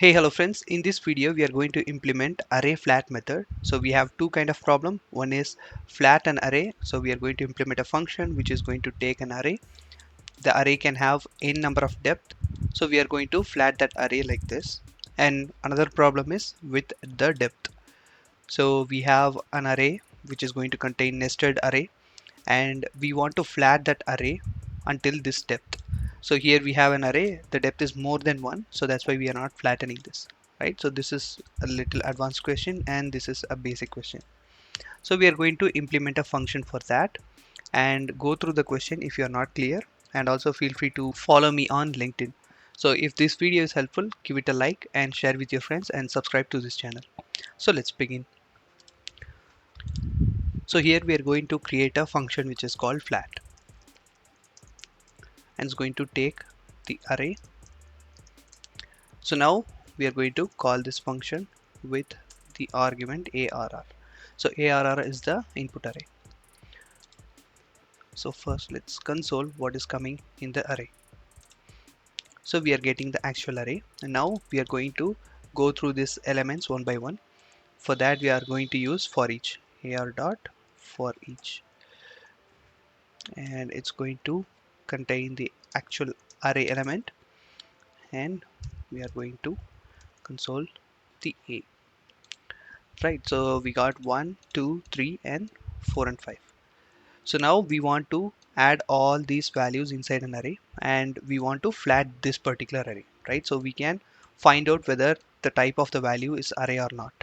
Hey, hello friends. In this video, we are going to implement array flat method. So we have two kind of problem. One is flat an array. So we are going to implement a function which is going to take an array. The array can have n number of depth. So we are going to flat that array like this. And another problem is with the depth. So we have an array which is going to contain nested array, and we want to flat that array until this depth. So here we have an array, the depth is more than 1, so that's why we are not flattening this, right? So this is a little advanced question and this is a basic question. So we are going to implement a function for that and go through the question if you are not clear, and also feel free to follow me on LinkedIn. So if this video is helpful, give it a like and share with your friends and subscribe to this channel. So let's begin. So here we are going to create a function which is called flat, and it's going to take the array. So now we are going to call this function with the argument arr. So arr is the input array. So first let's console what is coming in the array. So we are getting the actual array, and now we are going to go through these elements one by one. For that we are going to use for each, ar dot for each, and it's going to contain the actual array element, and we are going to console the a. Right, so we got 1, 2, 3, and 4 and 5. So now we want to add all these values inside an array, and we want to flat this particular array, right? So we can find out whether the type of the value is array or not.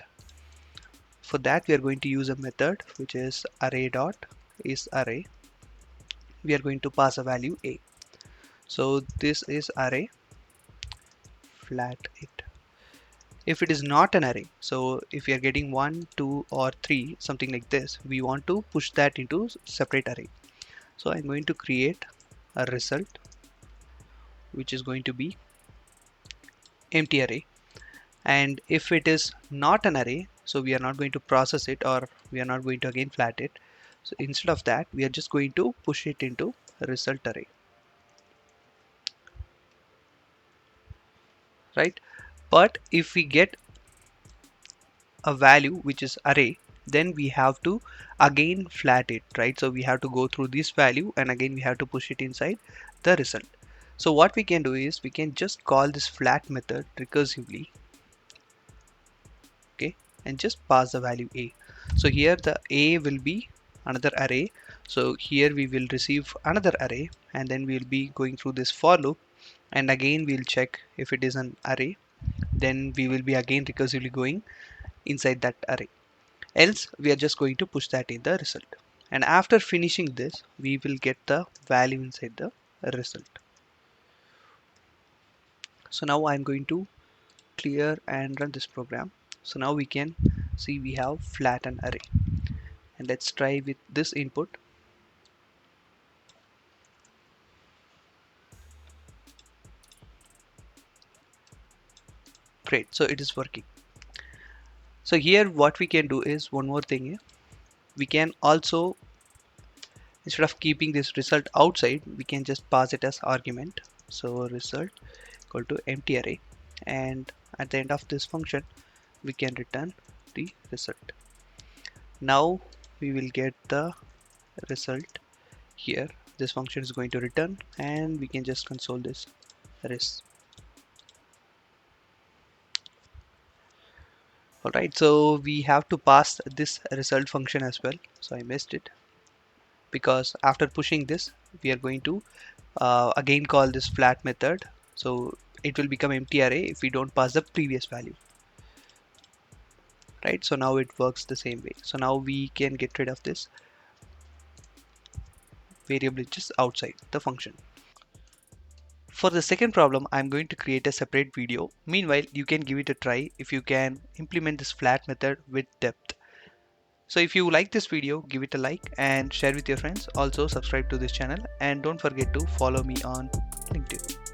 For that we are going to use a method which is array dot is array. We are going to pass a value a. So this is array, flat it. If it is not an array, so if we are getting 1, 2 or 3, something like this, we want to push that into separate array. So I'm going to create a result which is going to be empty array, and if it is not an array, so we are not going to process it, or we are not going to again flat it. So instead of that we are just going to push it into result array, right? But if we get a value which is array, then we have to again flat it, right? So we have to go through this value and again we have to push it inside the result. So what we can do is we can just call this flat method recursively, okay, and just pass the value a. So here the a will be another array, so here we will receive another array, and then we'll be going through this for loop, and again we'll check if it is an array, then we will be again recursively going inside that array, else we are just going to push that in the result. And after finishing this we will get the value inside the result. So now I'm going to clear and run this program. So now we can see we have flat an array, and let's try with this input. Great, so it is working. So here what we can do is one more thing here. We can also, instead of keeping this result outside, we can just pass it as argument. So result equal to empty array, and at the end of this function we can return the result. Now we will get the result here. This function is going to return, and we can just console this res. Alright, so we have to pass this result function as well. So I missed it, because after pushing this we are going to again call this flat method, so it will become empty array if we don't pass the previous value, right? So now it works the same way. So now we can get rid of this variable which is outside the function. For the second problem, I'm going to create a separate video. Meanwhile, you can give it a try if you can implement this flat method with depth. So if you like this video, give it a like and share with your friends. Also subscribe to this channel, and don't forget to follow me on LinkedIn.